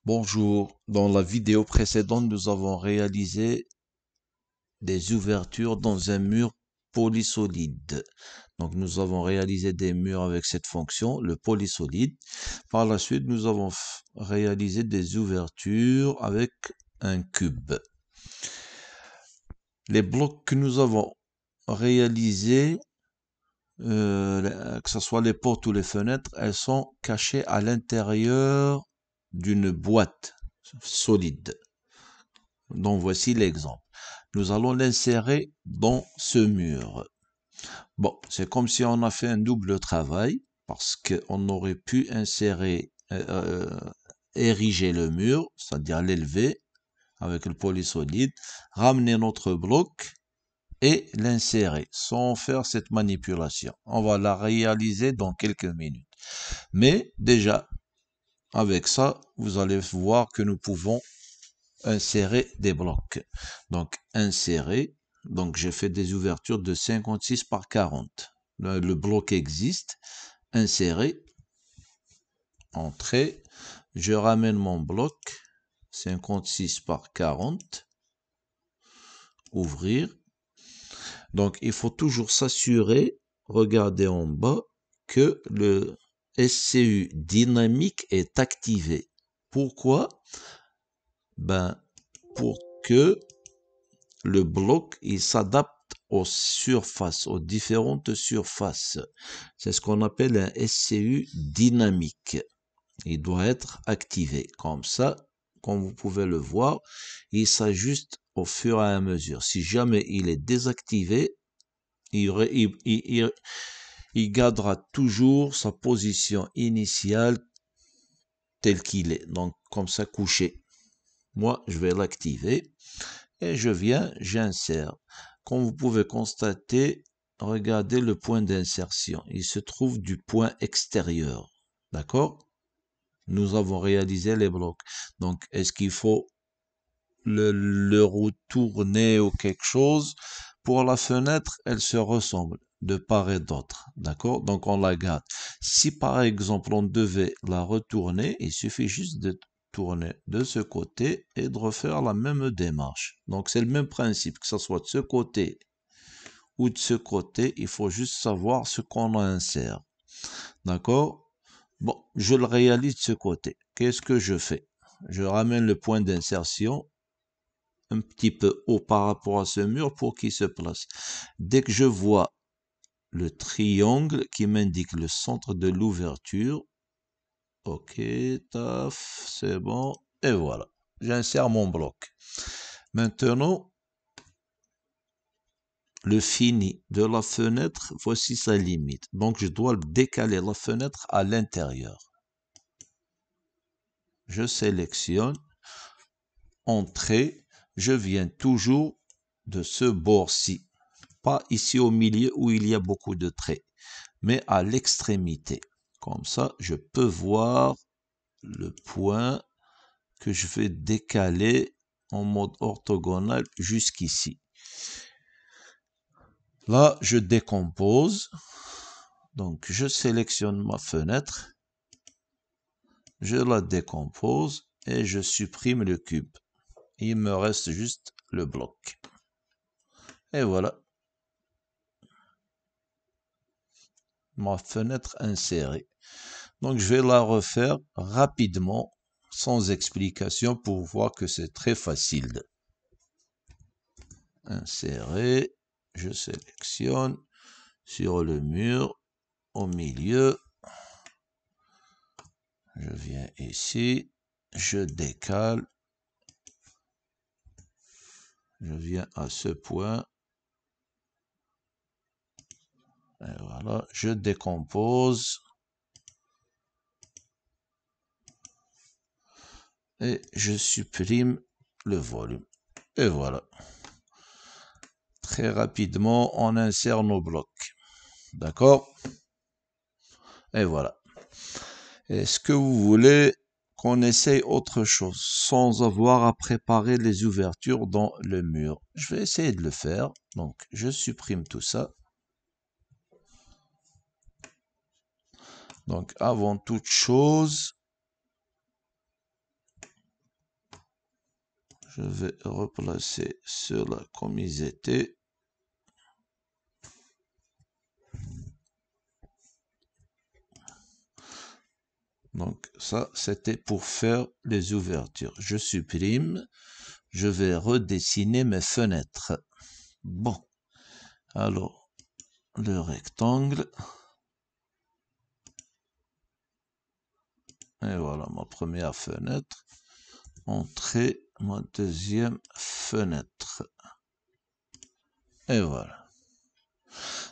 Bonjour, dans la vidéo précédente, nous avons réalisé des ouvertures dans un mur polysolide. Donc nous avons réalisé des murs avec cette fonction, le polysolide. Par la suite, nous avons réalisé des ouvertures avec un cube. Les blocs que nous avons réalisés, que ce soit les portes ou les fenêtres, elles sont cachées à l'intérieur d'une boîte solide. Donc voici l'exemple. Nous allons l'insérer dans ce mur. Bon, c'est comme si on a fait un double travail parce qu'on aurait pu ériger le mur, c'est-à-dire l'élever avec le polysolide, ramener notre bloc et l'insérer sans faire cette manipulation. On va la réaliser dans quelques minutes. Mais déjà, avec ça, vous allez voir que nous pouvons insérer des blocs. Donc, insérer. Donc, j'ai fait des ouvertures de 56 par 40. Le bloc existe. Insérer. Entrer. Je ramène mon bloc. 56 par 40. Ouvrir. Donc, il faut toujours s'assurer, regardez en bas, que le SCU dynamique est activé. Pourquoi? Ben, pour que le bloc, il s'adapte aux surfaces, aux différentes surfaces. C'est ce qu'on appelle un SCU dynamique. Il doit être activé. Comme ça, comme vous pouvez le voir, il s'ajuste au fur et à mesure. Si jamais il est désactivé, il gardera toujours sa position initiale telle qu'il est. Donc, comme ça, couché. Moi, je vais l'activer. Et j'insère. Comme vous pouvez constater, regardez le point d'insertion. Il se trouve du point extérieur. D'accord? Nous avons réalisé les blocs. Donc, est-ce qu'il faut le retourner ou quelque chose? Pour la fenêtre, elle se ressemble de part et d'autre. D'accord? Donc, on la garde. Si par exemple, on devait la retourner, il suffit juste de tourner de ce côté et de refaire la même démarche. Donc, c'est le même principe, que ce soit de ce côté ou de ce côté, il faut juste savoir ce qu'on insère. D'accord? Bon, je le réalise de ce côté. Qu'est-ce que je fais? Je ramène le point d'insertion un petit peu haut par rapport à ce mur pour qu'il se place. Dès que je vois le triangle qui m'indique le centre de l'ouverture, ok, taf, c'est bon, et voilà. J'insère mon bloc. Maintenant, le fini de la fenêtre, voici sa limite. Donc, je dois décaler la fenêtre à l'intérieur. Je sélectionne, entrée, je viens toujours de ce bord-ci. Pas ici au milieu où il y a beaucoup de traits, mais à l'extrémité. Comme ça, je peux voir le point que je vais décaler en mode orthogonal jusqu'ici. Là, je décompose. Donc, je sélectionne ma fenêtre. Je la décompose et je supprime le cube. Il me reste juste le bloc. Et voilà. Ma fenêtre insérée. Donc, je vais la refaire rapidement, sans explication, pour voir que c'est très facile. Insérer, je sélectionne sur le mur, au milieu. Je viens ici, je décale. Je viens à ce point. Et voilà, je décompose. Et je supprime le volume. Et voilà. Très rapidement, on insère nos blocs. D'accord? Et voilà. Est-ce que vous voulez qu'on essaye autre chose sans avoir à préparer les ouvertures dans le mur? Je vais essayer de le faire. Donc, je supprime tout ça. Donc, avant toute chose, Je vais replacer cela comme ils étaient. Donc ça, c'était pour faire les ouvertures. Je supprime. Je vais redessiner mes fenêtres. Bon. Alors, le rectangle. Et voilà ma première fenêtre. Entrée, ma deuxième fenêtre. Et voilà.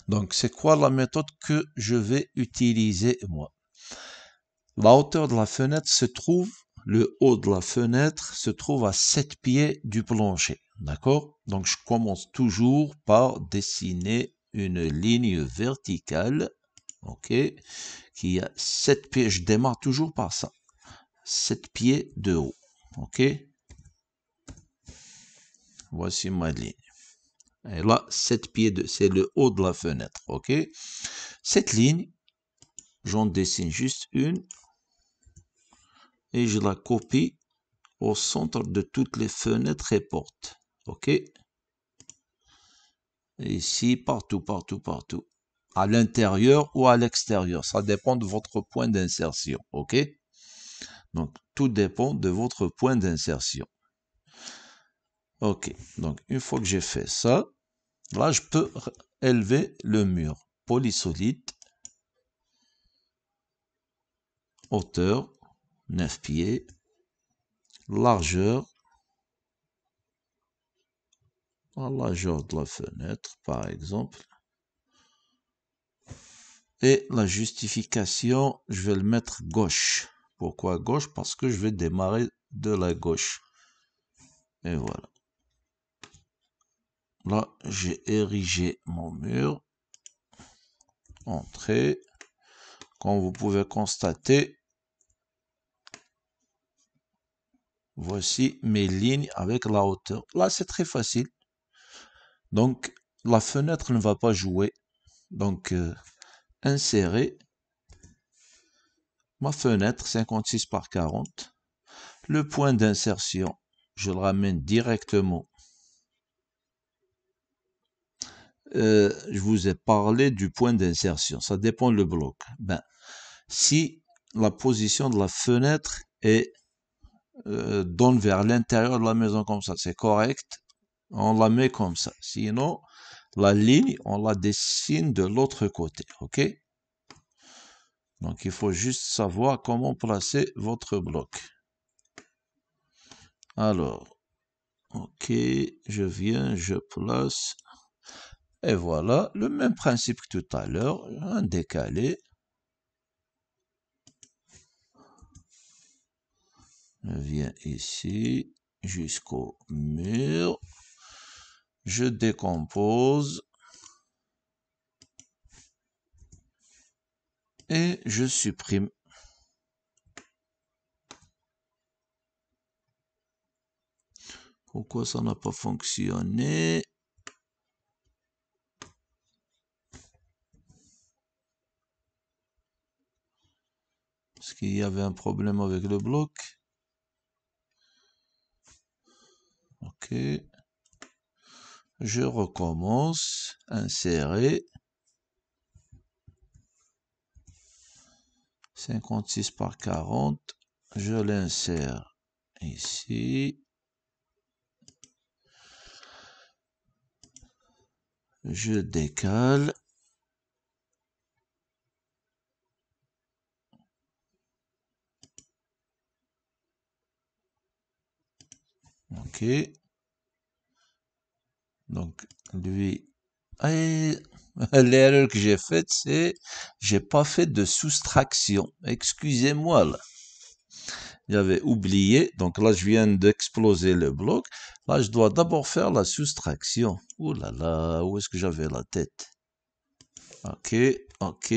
Donc, c'est quoi la méthode que je vais utiliser moi? La hauteur de la fenêtre se trouve, le haut de la fenêtre se trouve à 7 pieds du plancher. D'accord? Donc, je commence toujours par dessiner une ligne verticale. OK? Qui a 7 pieds. Je démarre toujours par ça. 7 pieds de haut. OK? Voici ma ligne. Et là, 7 pieds de, c'est le haut de la fenêtre. OK? Cette ligne, j'en dessine juste une et je la copie au centre de toutes les fenêtres et portes. OK? Et ici, partout, partout, partout. À l'intérieur ou à l'extérieur. Ça dépend de votre point d'insertion. OK? Donc, tout dépend de votre point d'insertion. OK. Donc, une fois que j'ai fait ça, là, je peux élever le mur. Polysolide. Hauteur, 9 pieds. Largeur. La largeur de la fenêtre, par exemple. Et la justification, je vais le mettre gauche. Pourquoi gauche? Parce que je vais démarrer de la gauche. Et voilà. Là, j'ai érigé mon mur. Entrée. Comme vous pouvez constater, voici mes lignes avec la hauteur. Là, c'est très facile. Donc, la fenêtre ne va pas jouer. Donc, insérer ma fenêtre 56 par 40. Le point d'insertion, je le ramène directement. Je vous ai parlé du point d'insertion. Ça dépend le bloc. Ben, si la position de la fenêtre est donne vers l'intérieur de la maison comme ça, c'est correct. On la met comme ça. Sinon, la ligne, on la dessine de l'autre côté. OK? Donc, il faut juste savoir comment placer votre bloc. Alors, OK, je viens, je place. Et voilà, le même principe que tout à l'heure, un décalé. Je viens ici jusqu'au mur. Je décompose. Et je supprime. Pourquoi ça n'a pas fonctionné? Parce qu'il y avait un problème avec le bloc. OK. Je recommence. Insérer. 56 par 40. Je l'insère ici. Je décale. OK. Donc, lui... Et l'erreur que j'ai faite, c'est j'ai pas fait de soustraction. Excusez-moi là. J'avais oublié. Donc là, je viens d'exploser le bloc. Là, je dois d'abord faire la soustraction. Ouh là là, où est-ce que j'avais la tête? OK, OK,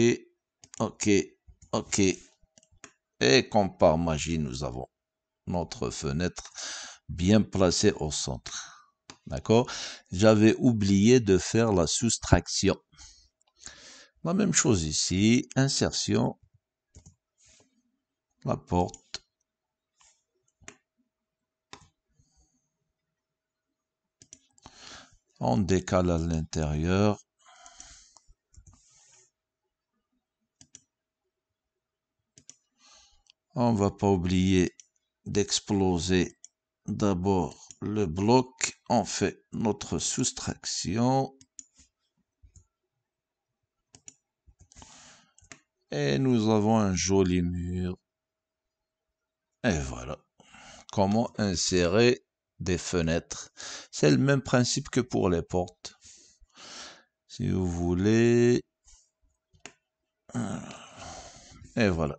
OK, OK. Et comme par magie, nous avons notre fenêtre bien placée au centre. D'accord? J'avais oublié de faire la soustraction. La même chose ici. Insertion. La porte. On décale à l'intérieur. On va pas oublier d'exploser d'abord le bloc. On fait notre soustraction. Et nous avons un joli mur. Et voilà. Comment insérer des fenêtres. C'est le même principe que pour les portes. Si vous voulez. Et voilà.